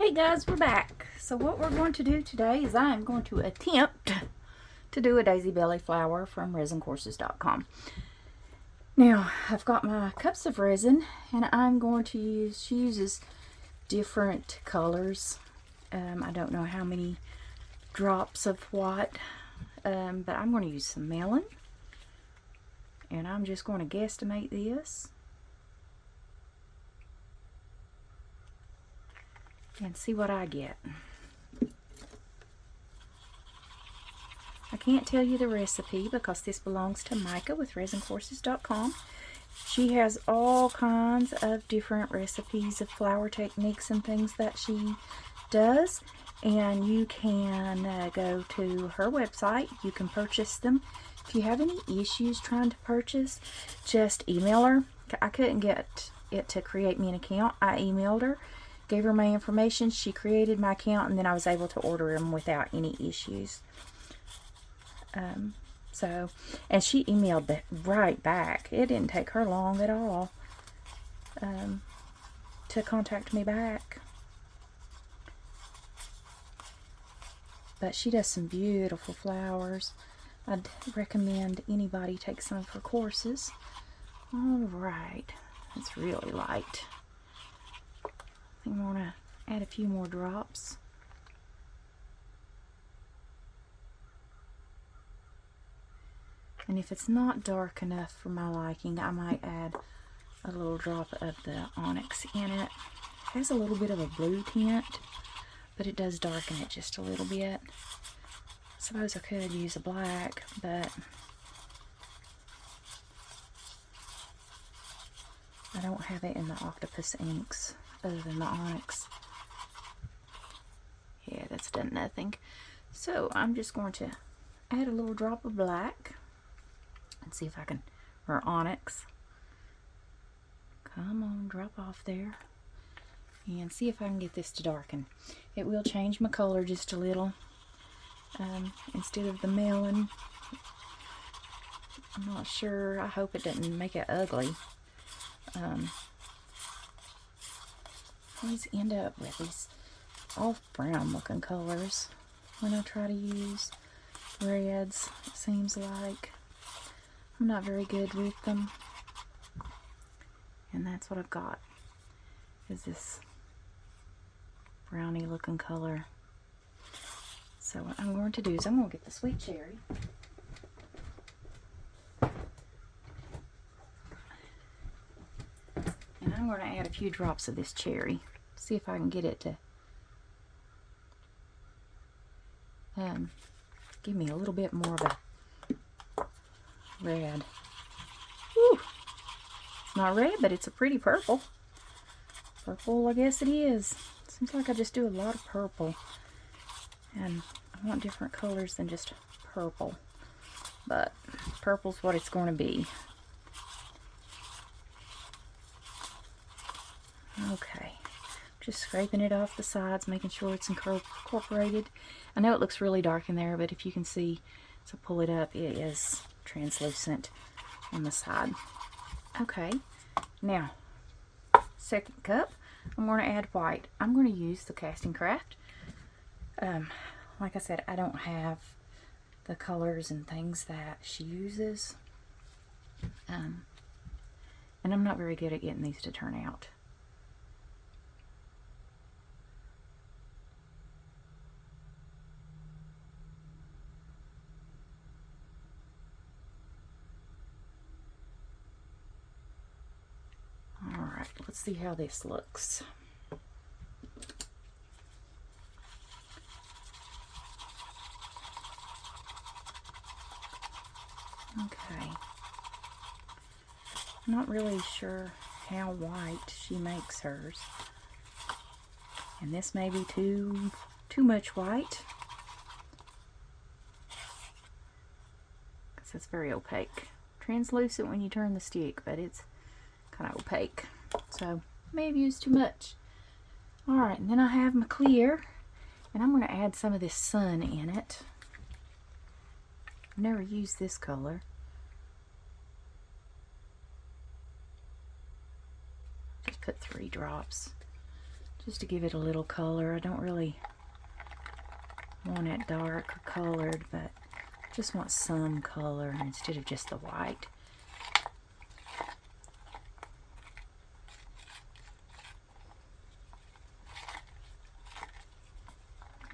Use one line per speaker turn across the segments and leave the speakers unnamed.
Hey guys, we're back. So what we're going to do today is I am going to attempt to do a daisy belly flower from resincourses.com. Now, I've got my cups of resin and I'm going to use, she uses different colors. I don't know how many drops of what, but I'm going to use some melon. And I'm just going to guesstimate this and see what I get. I can't tell you the recipe because this belongs to Micah with resincourses.com. She has all kinds of different recipes of flower techniques and things that she does, and you can go to her website. You can purchase them. If you have any issues trying to purchase, just email her. I couldn't get it to create me an account. I emailed her, gave her my information, she created my account, and then I was able to order them without any issues. And she emailed that right back. It didn't take her long at all to contact me back. But she does some beautiful flowers. I'd recommend anybody take some of her courses. Alright, it's really light. I think I want to add a few more drops. And if it's not dark enough for my liking, I might add a little drop of the onyx in it. It has a little bit of a blue tint, but it does darken it just a little bit. I suppose I could use a black, but I don't have it in the Octopus inks other than the onyx. Yeah, that's done nothing. So I'm just going to add a little drop of black and see if I can, or onyx. Come on, drop off there. And see if I can get this to darken. It will change my color just a little. Instead of the melon, I'm not sure. I hope it doesn't make it ugly. I always end up with these off brown looking colors when I try to use reds, it seems like. I'm not very good with them. And that's what I've got, is this browny looking color. So what I'm going to do is I'm going to get the sweet cherry. And I'm going to add a few drops of this cherry. See if I can get it to give me a little bit more of a red. Whew. It's not red, but it's a pretty purple. Purple, I guess it is. Seems like I just do a lot of purple. And I want different colors than just purple. But purple's what it's going to be. Okay. Just scraping it off the sides, making sure it's incorporated. I know it looks really dark in there, but if you can see, so pull it up, it is translucent on the side. Okay, now second cup, I'm going to add white. I'm going to use the Casting Craft. Like I said, I don't have the colors and things that she uses, and I'm not very good at getting these to turn out. Alright, let's see how this looks. Okay. I'm not really sure how white she makes hers. And this may be too much white, because it's very opaque. Translucent when you turn the stick, but it's kind of opaque, so maybe used too much. Alright, and then I have my clear, and I'm going to add some of this sun in it. I've never used this color. Just put 3 drops. just to give it a little color. I don't really want it dark or colored, but just want some color instead of just the white.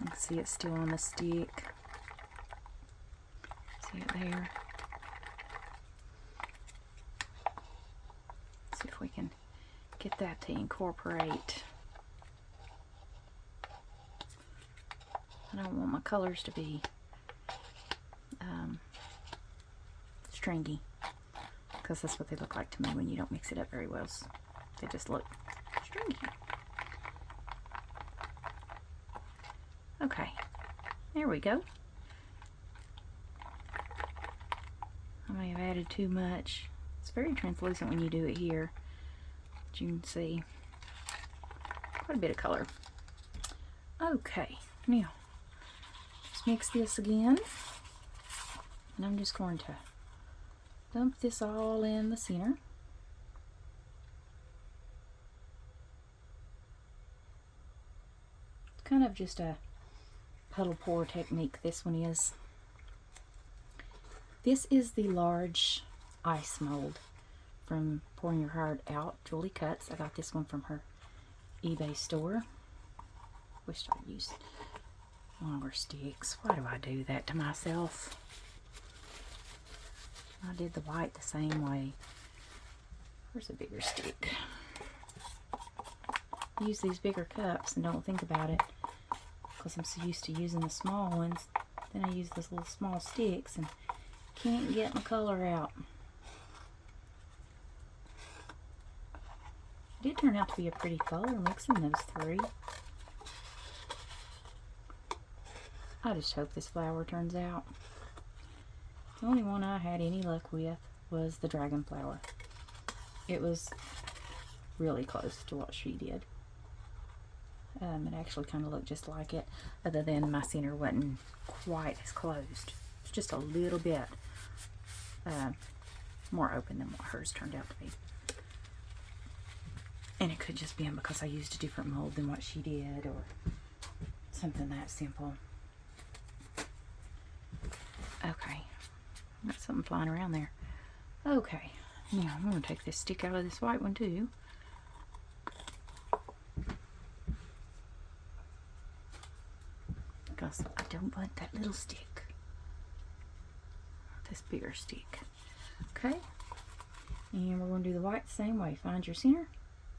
You can see it's still on the stick. See it there? See if we can get that to incorporate. I don't want my colors to be stringy, because that's what they look like to me when you don't mix it up very well. They just look stringy. Okay, there we go. I may have added too much. It's very translucent when you do it here, but you can see quite a bit of color. Okay, now just mix this again, and I'm just going to dump this all in the center. It's kind of just a puddle pour technique, this one is. This is the large ice mold from Pouring Your Heart Out, Julie Cuts. I got this one from her eBay store. Wish I'd used longer sticks. Why do I do that to myself? I did the white the same way. Where's a bigger stick? I use these bigger cups and don't think about it because I'm so used to using the small ones. Then I use those little small sticks and can't get my color out. It did turn out to be a pretty color mixing those three. I just hope this flower turns out. The only one I had any luck with was the dragon flower. It was really close to what she did. It actually kind of looked just like it, other than my center wasn't quite as closed. It's just a little bit more open than what hers turned out to be. And it could just be because I used a different mold than what she did, or something that simple. Okay, got something flying around there. Okay, now I'm going to take this stick out of this white one too. Because I don't want that little stick. This bigger stick. Okay, and we're going to do the white the same way. Find your center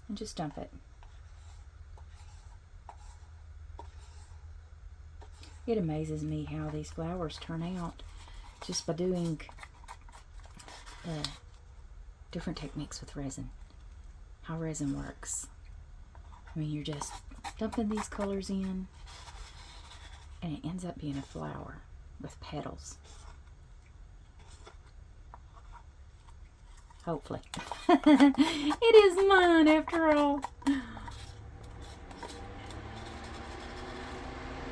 and just dump it. It amazes me how these flowers turn out just by doing different techniques with resin. How resin works. I mean, you're just dumping these colors in and it ends up being a flower with petals. Hopefully. It is mine after all.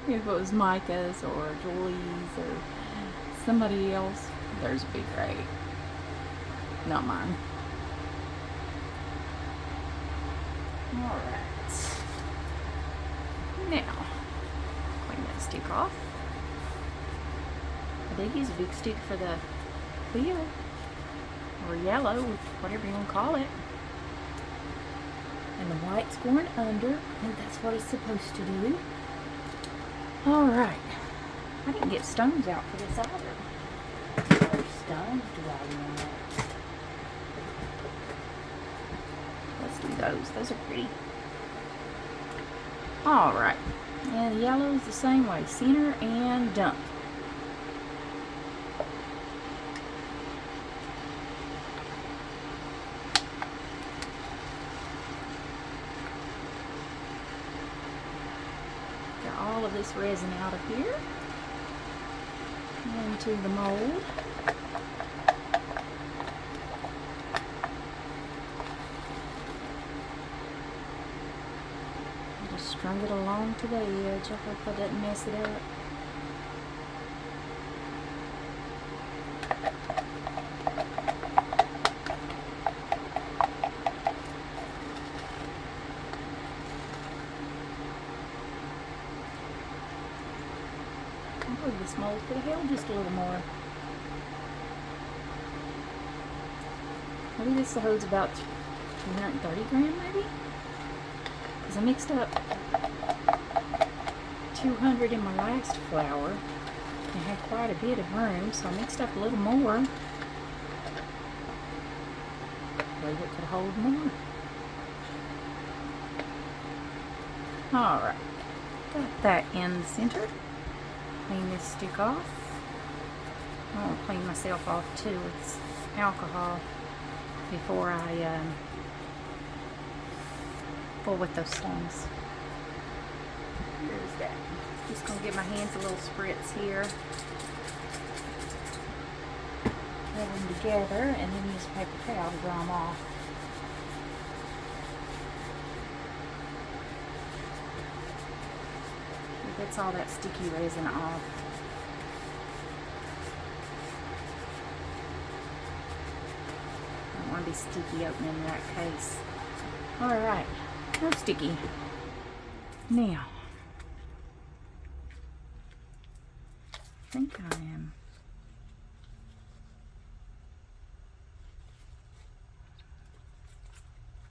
If it was Micah's or Julie's or somebody else, theirs would be great. Not mine. Alright. Now, clean that stick off. I did use a big stick for the wheel. Or yellow, whatever you want to call it. And the white's going under, and that's what it's supposed to do. Alright. I didn't get stones out for this either. What stones do I want? Let's do those. Those are pretty. Alright. And the yellow is the same way. Center and dump. All of this resin out of here into the mold. Just strung it along to the edge. I hope I didn't mess it up. I believe this mold could have held just a little more. Maybe this holds about 230 grams, maybe? Because I mixed up 200 in my last flour and had quite a bit of room, so I mixed up a little more. I believe it could hold more. Alright, got that in the center. Clean this stick off. I want to clean myself off too with alcohol before I pull with those stones. Here's that. Just gonna give my hands a little spritz here. Rub them together and then use a paper towel to dry them off. It gets all that sticky resin off. I don't want to be sticky opening that case. Alright, no sticky. Now, I think I am.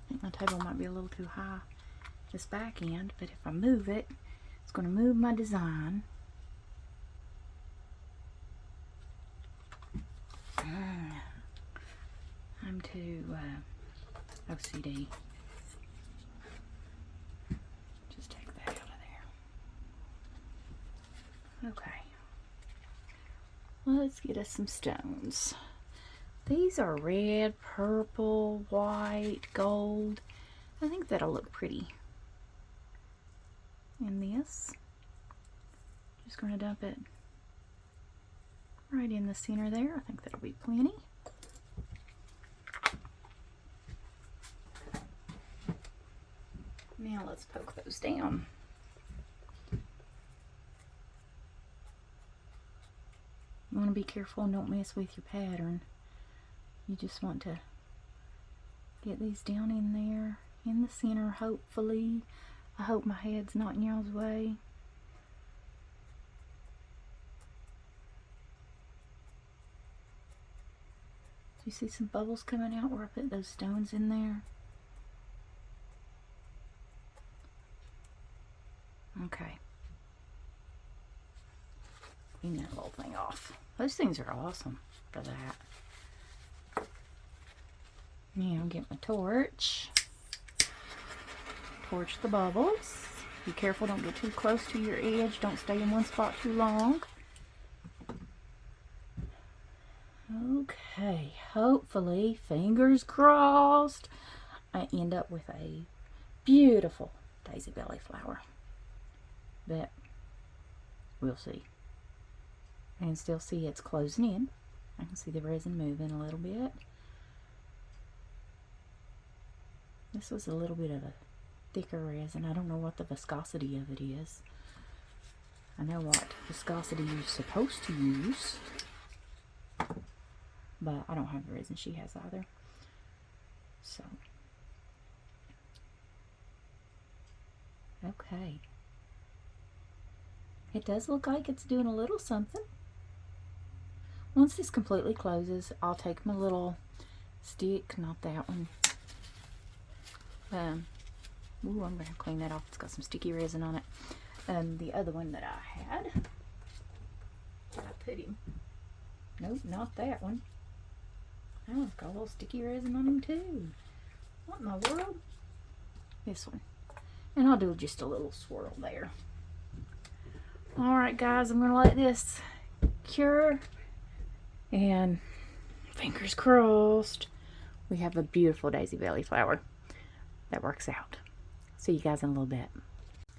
I think my table might be a little too high, this back end, but if I move it, it's going to move my design. I'm too OCD. Just take that out of there. Okay. Let's get us some stones. These are red, purple, white, gold. I think that'll look pretty. And this, just going to dump it right in the center there. I think that'll be plenty. Now let's poke those down. You want to be careful and don't mess with your pattern. You just want to get these down in there, in the center, hopefully. I hope my head's not in y'all's way. Do you see some bubbles coming out where I put those stones in there? Okay. Clean that little thing off. Those things are awesome for that. Now get my torch. Torch the bubbles. Be careful, don't get too close to your edge. Don't stay in one spot too long. Okay, hopefully, fingers crossed, I end up with a beautiful daisy belly flower. But we'll see. I can still see it's closing in. I can see the resin moving a little bit. This was a little bit of a thicker resin. I don't know what the viscosity of it is. I know what viscosity you're supposed to use, but I don't have the resin she has either. So, okay. It does look like it's doing a little something. Once this completely closes, I'll take my little stick, not that one. Ooh, I'm going to clean that off. It's got some sticky resin on it. The other one that I had, where I put him. Nope, not that one. That one's got a little sticky resin on him too. What in the world? This one. And I'll do just a little swirl there. Alright guys, I'm going to let this cure. And fingers crossed, we have a beautiful daisy belly flower that works out. See you guys in a little bit.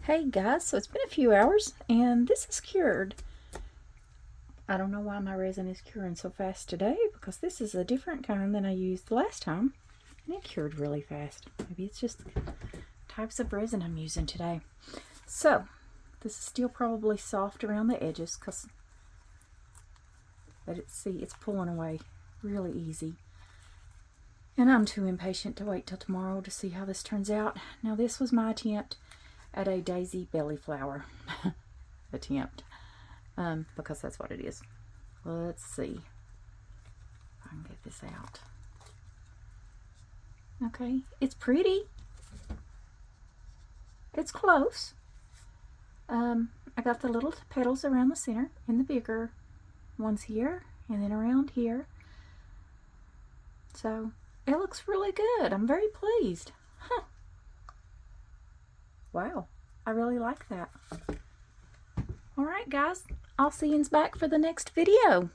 Hey guys, so it's been a few hours and this is cured. I don't know why my resin is curing so fast today, because this is a different kind than I used the last time. And it cured really fast. Maybe it's just types of resin I'm using today. So, this is still probably soft around the edges, but it's pulling away really easy. And I'm too impatient to wait till tomorrow to see how this turns out. Now this was my attempt at a daisy belly flower attempt. because that's what it is. Let's see if I can get this out. Okay, it's pretty. It's close. I got the little petals around the center and the bigger ones here and then around here. So it looks really good. I'm very pleased. Huh. Wow, I really like that. Alright guys, I'll see you back for the next video.